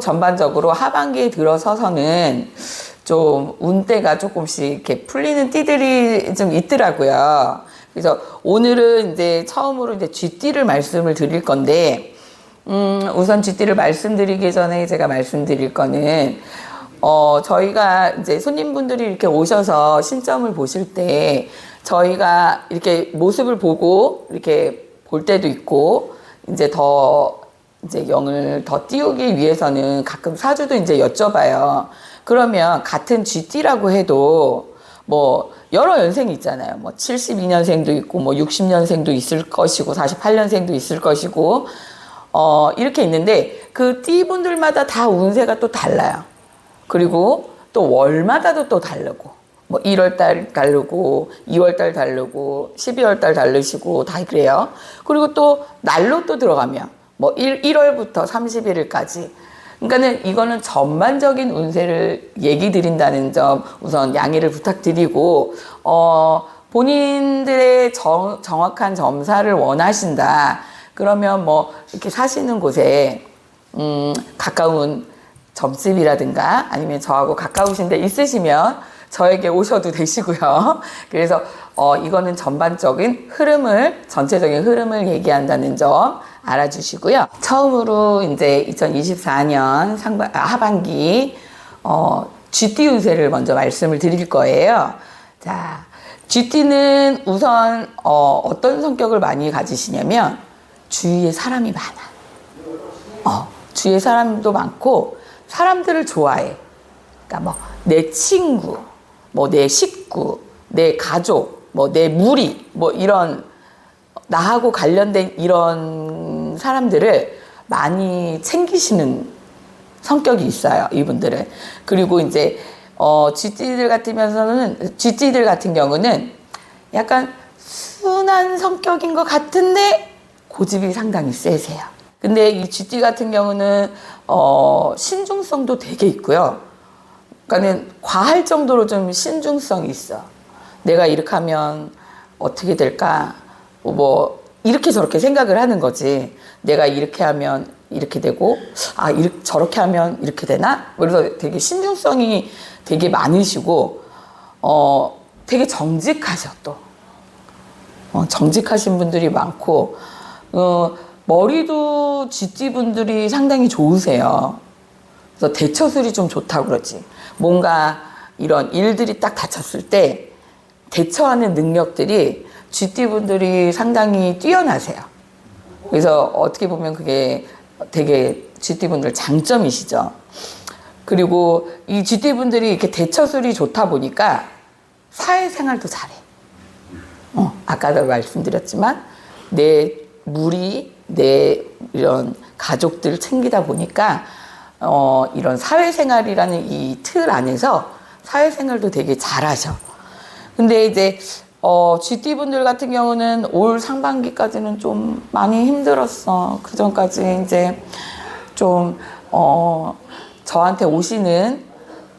전반적으로 하반기에 들어서서는 좀 운대가 조금씩 이렇게 풀리는 띠들이 좀 있더라고요. 그래서 오늘은 이제 처음으로 이제 쥐띠를 말씀을 드릴 건데, 우선 쥐띠를 말씀드리기 전에 제가 말씀드릴 거는, 저희가 이제 손님분들이 이렇게 오셔서 신점을 보실 때, 저희가 이렇게 모습을 보고, 이렇게 볼 때도 있고, 이제 영을 더 띄우기 위해서는 가끔 사주도 이제 여쭤봐요. 그러면 같은 쥐띠라고 해도, 뭐, 여러 연생이 있잖아요. 뭐, 72년생도 있고, 뭐, 60년생도 있을 것이고, 48년생도 있을 것이고, 이렇게 있는데, 그 띠분들마다 다 운세가 또 달라요. 그리고 또 월마다도 또 다르고, 뭐 1월달 다르고 2월달 다르고 12월달 다르시고 다 그래요. 그리고 또 날로 또 들어가면 뭐 1월부터 31일까지. 그러니까는 이거는 전반적인 운세를 얘기 드린다는 점 우선 양해를 부탁드리고, 본인들의 정확한 점사를 원하신다. 그러면 뭐 이렇게 사시는 곳에 가까운 점집이라든가 아니면 저하고 가까우신 데 있으시면 저에게 오셔도 되시고요. 그래서 이거는 전반적인 흐름을, 전체적인 흐름을 얘기한다는 점 알아주시고요. 처음으로 이제 2024년 하반기 쥐띠 운세를 먼저 말씀을 드릴 거예요. 자, 쥐띠는 우선 어떤 성격을 많이 가지시냐면 주위에 사람이 많아. 주위에 사람도 많고 사람들을 좋아해. 그러니까 뭐 내 친구, 뭐 내 식구, 내 가족, 뭐 내 무리, 뭐 이런 나하고 관련된 이런 사람들을 많이 챙기시는 성격이 있어요, 이분들은. 그리고 이제 쥐띠들 같은 경우는 약간 순한 성격인 것 같은데 고집이 상당히 세세요. 근데 이 쥐띠 같은 경우는 신중성도 되게 있고요. 그러니까는 과할 정도로 좀 신중성이 있어. 내가 이렇게 하면 어떻게 될까? 뭐 이렇게 저렇게 생각을 하는 거지. 내가 이렇게 하면 이렇게 되고, 저렇게 하면 이렇게 되나? 그래서 되게 신중성이 되게 많으시고, 되게 정직하셔 또. 정직하신 분들이 많고, 머리도 쥐띠분들이 상당히 좋으세요. 그래서 대처술이 좀 좋다고 그러지. 뭔가 이런 일들이 딱 닥쳤을 때 대처하는 능력들이 쥐띠분들이 상당히 뛰어나세요. 그래서 어떻게 보면 그게 되게 쥐띠분들 장점이시죠. 그리고 이 쥐띠분들이 이렇게 대처술이 좋다 보니까 사회생활도 잘해. 아까도 말씀드렸지만 내 무리, 내 이런 가족들 챙기다 보니까 이런 사회생활이라는 이 틀 안에서 사회생활도 되게 잘하셔. 근데 이제 쥐띠분들 같은 경우는 올 상반기까지는 좀 많이 힘들었어. 그 전까지 이제 좀 저한테 오시는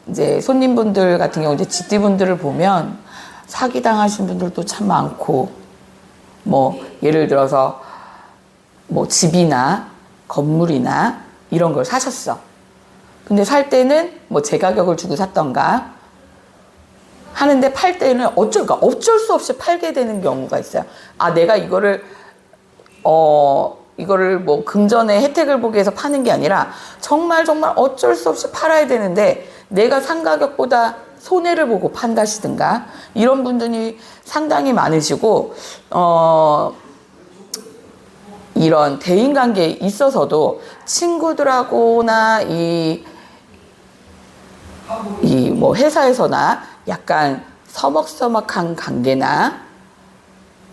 이제 손님분들 같은 경우 이제 쥐띠분들을 보면 사기당하신 분들도 참 많고, 뭐 예를 들어서 뭐 집이나 건물이나 이런 걸 사셨어. 근데 살 때는 뭐 제 가격을 주고 샀던가 하는데 팔 때는 어쩔 수 없이 팔게 되는 경우가 있어요. 내가 이거를 뭐 금전의 혜택을 보기 위해서 파는 게 아니라 정말 어쩔 수 없이 팔아야 되는데 내가 산 가격보다 손해를 보고 판다시든가 이런 분들이 상당히 많으시고, 이런 대인관계에 있어서도 친구들하고나 뭐 회사에서나 약간 서먹서먹한 관계나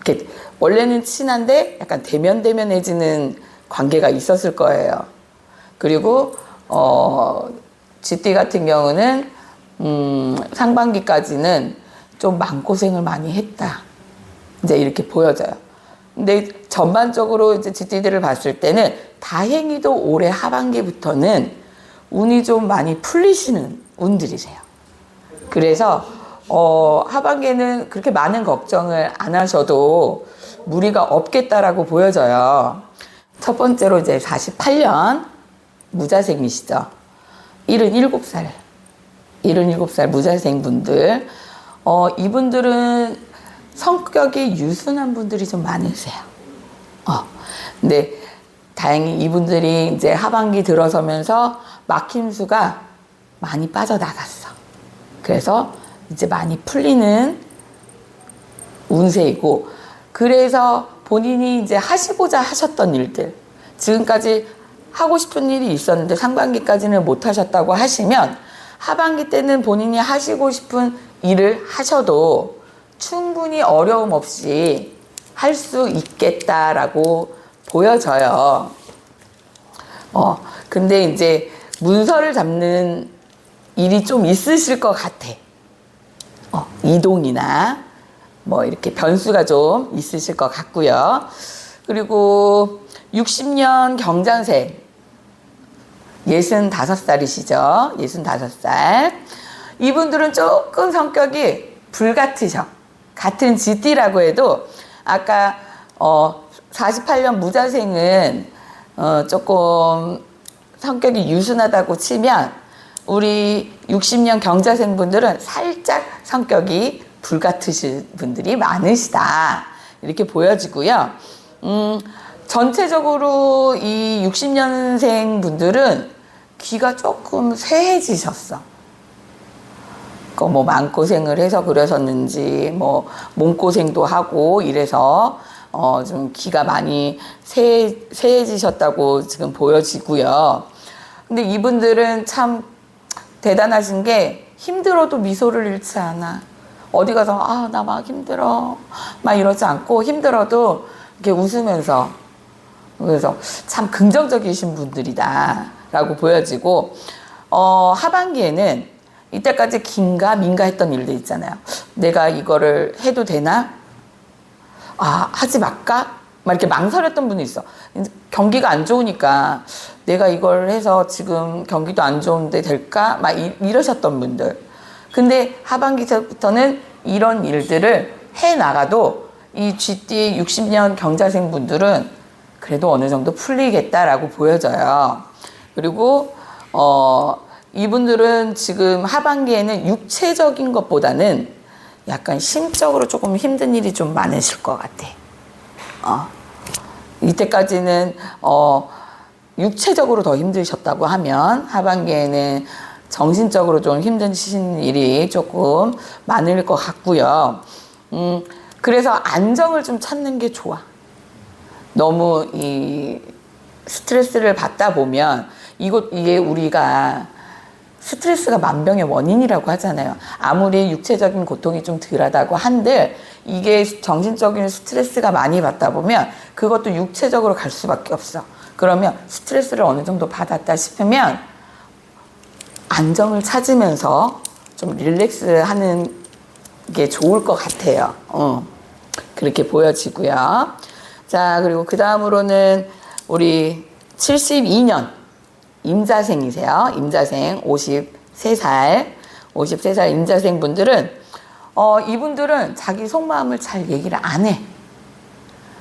이렇게 원래는 친한데 약간 대면대면해지는 관계가 있었을 거예요. 그리고 쥐띠 같은 경우는 상반기까지는 좀 마음고생을 많이 했다. 이제 이렇게 보여져요. 근데 전반적으로 이제 쥐띠들을 봤을 때는 다행히도 올해 하반기부터는 운이 좀 많이 풀리시는 운들이세요. 그래서 하반기에는 그렇게 많은 걱정을 안 하셔도 무리가 없겠다라고 보여져요. 첫 번째로 이제 48년 무자생이시죠. 77살, 77살 무자생분들, 이분들은 성격이 유순한 분들이 좀 많으세요. 근데 다행히 이분들이 이제 하반기 들어서면서 막힘수가 많이 빠져나갔어. 그래서 이제 많이 풀리는 운세이고, 그래서 본인이 이제 하시고자 하셨던 일들, 지금까지 하고 싶은 일이 있었는데 상반기까지는 못 하셨다고 하시면 하반기 때는 본인이 하시고 싶은 일을 하셔도 충분히 어려움 없이 할 수 있겠다라고 보여져요. 근데 이제 문서를 잡는 일이 좀 있으실 것 같아. 이동이나 뭐 이렇게 변수가 좀 있으실 것 같고요. 그리고 60년 경장생 65살이시죠. 65살. 이분들은 조금 성격이 불같으셔. 같은 GT라고 해도 아까 48년 무자생은 조금 성격이 유순하다고 치면 우리 60년 경자생 분들은 살짝 성격이 불같으신 분들이 많으시다. 이렇게 보여지고요. 전체적으로 이 60년생 분들은 귀가 조금 쇠해지셨어. 뭐 마음고생을 해서 그러셨는지, 뭐 몸고생도 하고 이래서 좀 귀가 많이 쇠해지셨다고 지금 보여지고요. 근데 이분들은 참 대단하신 게 힘들어도 미소를 잃지 않아. 어디 가서 나 막 힘들어 막 이러지 않고 힘들어도 이렇게 웃으면서, 그래서 참 긍정적이신 분들이다 라고 보여지고, 하반기에는 이때까지 긴가 민가 했던 일들 있잖아요. 내가 이거를 해도 되나? 하지 말까? 막 이렇게 망설였던 분이 있어. 경기가 안 좋으니까 내가 이걸 해서 지금 경기도 안 좋은데 될까? 막 이러셨던 분들. 근데 하반기부터는 이런 일들을 해 나가도 이 GT 60년 경자생 분들은 그래도 어느 정도 풀리겠다라고 보여져요. 그리고 이분들은 지금 하반기에는 육체적인 것보다는 약간 심적으로 조금 힘든 일이 좀 많으실 것 같아. 이때까지는 육체적으로 더 힘드셨다고 하면 하반기에는 정신적으로 좀 힘드신 일이 조금 많을 것 같고요. 그래서 안정을 좀 찾는 게 좋아. 너무 이 스트레스를 받다 보면 이게 우리가 스트레스가 만병의 원인이라고 하잖아요. 아무리 육체적인 고통이 좀 덜하다고 한들 이게 정신적인 스트레스가 많이 받다 보면 그것도 육체적으로 갈 수밖에 없어. 그러면 스트레스를 어느 정도 받았다 싶으면 안정을 찾으면서 좀 릴렉스 하는 게 좋을 것 같아요. 그렇게 보여지고요. 자, 그리고 그 다음으로는 우리 72년 임자생이세요. 임자생 53살 임자생 분들은 이분들은 자기 속마음을 잘 얘기를 안 해.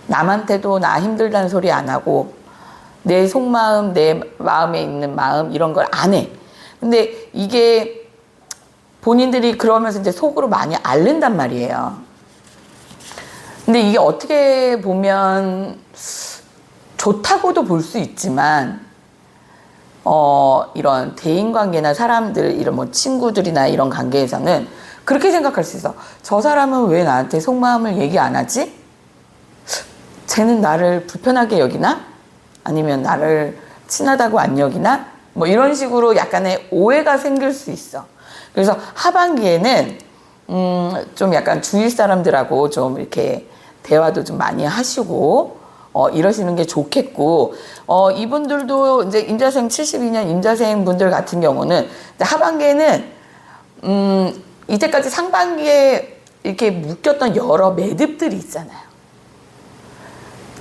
남한테도 나 힘들다는 소리 안 하고 내 속마음, 내 마음에 있는 마음 이런 걸 안 해. 근데 이게 본인들이 그러면서 이제 속으로 많이 앓는단 말이에요. 근데 이게 어떻게 보면 좋다고도 볼 수 있지만 이런 대인관계나 사람들, 이런 뭐 친구들이나 이런 관계에서는 그렇게 생각할 수 있어. 저 사람은 왜 나한테 속마음을 얘기 안 하지? 쟤는 나를 불편하게 여기나? 아니면 나를 친하다고 안 여기나? 뭐 이런 식으로 약간의 오해가 생길 수 있어. 그래서 하반기에는 좀 약간 주위 사람들하고 좀 이렇게 대화도 좀 많이 하시고 이러시는 게 좋겠고, 이분들도 이제 임자생 72년 임자생 분들 같은 경우는 하반기에는 이때까지 상반기에 이렇게 묶였던 여러 매듭들이 있잖아요.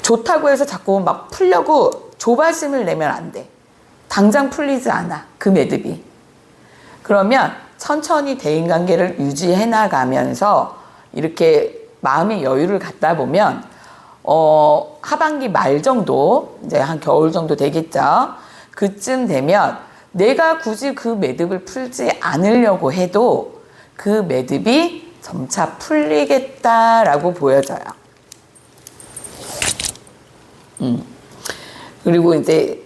좋다고 해서 자꾸 막 풀려고 조바심을 내면 안 돼. 당장 풀리지 않아, 그 매듭이. 그러면 천천히 대인관계를 유지해 나가면서 이렇게 마음의 여유를 갖다 보면 하반기 말 정도, 이제 한 겨울 정도 되겠죠. 그쯤 되면 내가 굳이 그 매듭을 풀지 않으려고 해도 그 매듭이 점차 풀리겠다라고 보여져요. 그리고 이제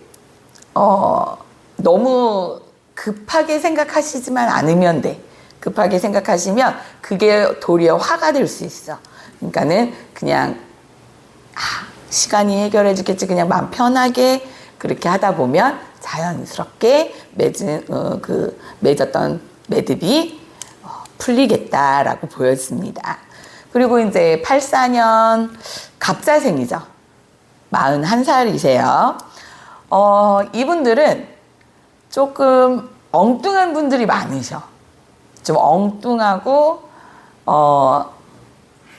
너무 급하게 생각하시지만 않으면 돼. 급하게 생각하시면 그게 도리어 화가 될 수 있어. 그러니까는 그냥 시간이 해결해 주겠지. 그냥 마음 편하게 그렇게 하다 보면 자연스럽게 맺었던 매듭이 풀리겠다라고 보여집니다. 그리고 이제 84년 갑자생이죠. 41살이세요. 이분들은 조금 엉뚱한 분들이 많으셔. 좀 엉뚱하고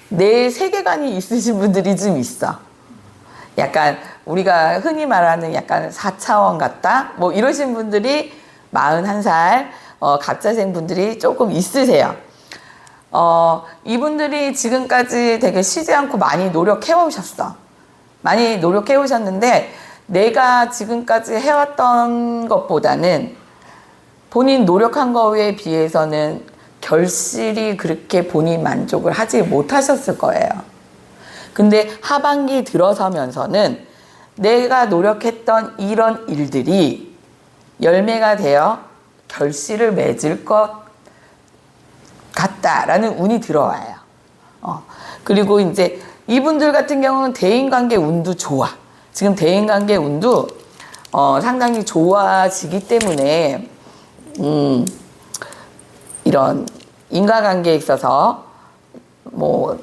내 세계관이 있으신 분들이 좀 있어. 약간 우리가 흔히 말하는 약간 4차원 같다? 뭐 이러신 분들이 41살 갑자생 분들이 조금 있으세요. 이분들이 지금까지 되게 쉬지 않고 많이 노력해 오셨어. 많이 노력해 오셨는데 내가 지금까지 해왔던 것보다는 본인 노력한 거에 비해서는 결실이 그렇게 본인 만족을 하지 못하셨을 거예요. 근데 하반기 들어서면서는 내가 노력했던 이런 일들이 열매가 되어 결실을 맺을 것 같다라는 운이 들어와요. 그리고 이제 이분들 같은 경우는 대인관계 운도 좋아. 지금 대인관계 운도 상당히 좋아지기 때문에 이런 인과관계에 있어서 뭐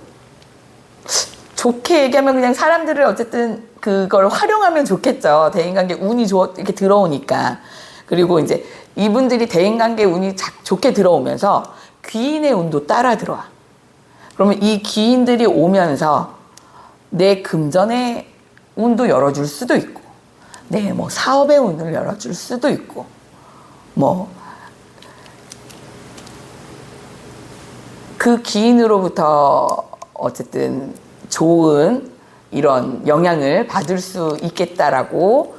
좋게 얘기하면 그냥 사람들을 어쨌든 그걸 활용하면 좋겠죠. 대인관계 운이 이렇게 들어오니까. 그리고 이제 이분들이 대인관계 운이 좋게 들어오면서 귀인의 운도 따라 들어와. 그러면 이 귀인들이 오면서 내 금전의 운도 열어줄 수도 있고, 내 뭐 사업의 운을 열어줄 수도 있고, 뭐 그 귀인으로부터 어쨌든 좋은 이런 영향을 받을 수 있겠다라고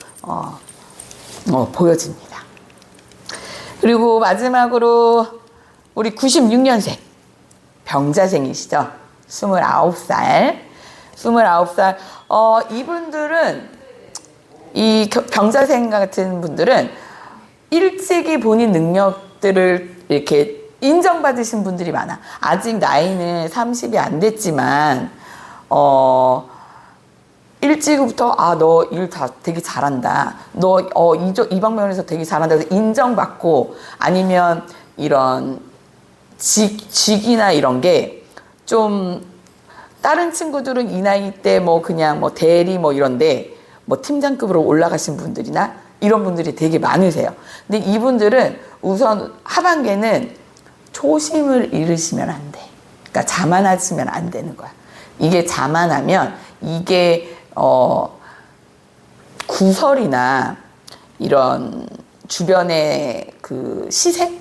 보여집니다. 그리고 마지막으로 우리 96년생 병자생이시죠. 29살. 이분들은 이 병자생 같은 분들은 일찍이 본인 능력들을 이렇게 인정받으신 분들이 많아. 아직 나이는 30이 안 됐지만 일찍부터 너 일 다 되게 잘한다. 너 이 방면에서 되게 잘한다. 그래서 인정받고 아니면 이런 직이나 이런 게 좀 다른 친구들은 이 나이 때 뭐 그냥 뭐 대리 뭐 이런데 뭐 팀장급으로 올라가신 분들이나 이런 분들이 되게 많으세요. 근데 이분들은 우선 하반기에는 초심을 잃으시면 안 돼. 그러니까 자만하시면 안 되는 거야. 이게 자만하면 이게 구설이나 이런 주변의 그 시색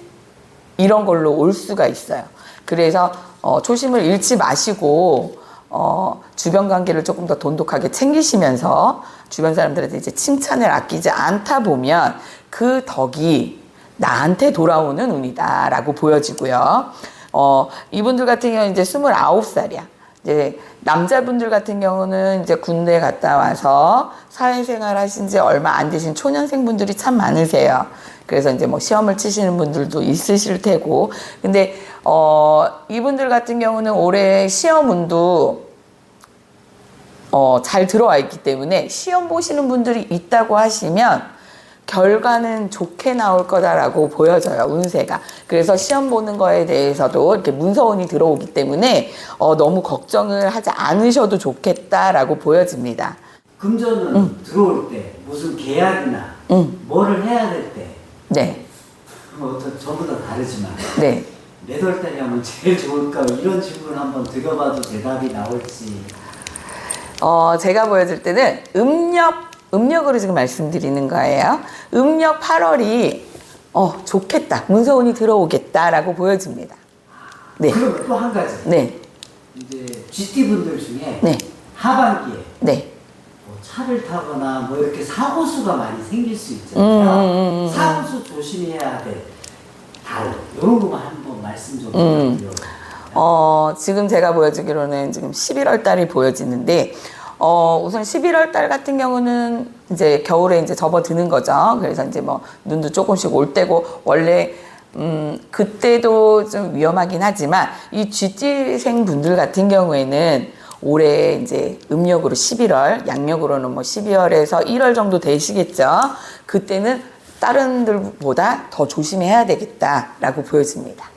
이런 걸로 올 수가 있어요. 그래서 초심을 잃지 마시고 주변 관계를 조금 더 돈독하게 챙기시면서 주변 사람들한테 이제 칭찬을 아끼지 않다 보면 그 덕이 나한테 돌아오는 운이다라고 보여지고요. 이분들 같은 경우는 이제 29살이야. 이제 남자분들 같은 경우는 이제 군대 갔다 와서 사회생활 하신 지 얼마 안 되신 초년생 분들이 참 많으세요. 그래서 이제 뭐 시험을 치시는 분들도 있으실 테고. 근데, 이분들 같은 경우는 올해 시험운도, 잘 들어와 있기 때문에 시험 보시는 분들이 있다고 하시면 결과는 좋게 나올 거다라고 보여져요, 운세가. 그래서 시험 보는 거에 대해서도 이렇게 문서운이 들어오기 때문에 너무 걱정을 하지 않으셔도 좋겠다라고 보여집니다. 금전은 들어올 때 무슨 계약이나 뭐를 해야 될 때, 네, 뭐 전부 다 다르지만 네. 몇 월 달에 하면 제일 좋을까 이런 질문 한번 드려봐도 대답이 나올지. 제가 보여줄 때는 음력으로 지금 말씀드리는 거예요. 음력 8월이 좋겠다. 문서운이 들어오겠다라고 보여집니다. 네. 그럼 또 한 가지. 네. 이제 GT 분들 중에 네. 하반기에 네. 뭐 차를 타거나 뭐 이렇게 사고수가 많이 생길 수 있잖아요. 사고수 조심해야 돼. 달 이런 거만 한번 말씀 좀 부탁드려요. 지금 제가 보여주기로는 지금 11월 달이 보여지는데, 우선 11월 달 같은 경우는 이제 겨울에 이제 접어드는 거죠. 그래서 이제 뭐 눈도 조금씩 올 때고, 원래, 그때도 좀 위험하긴 하지만, 이 쥐띠생 분들 같은 경우에는 올해 이제 음력으로 11월, 양력으로는 뭐 12월에서 1월 정도 되시겠죠. 그때는 다른 들보다 더 조심해야 되겠다라고 보여집니다.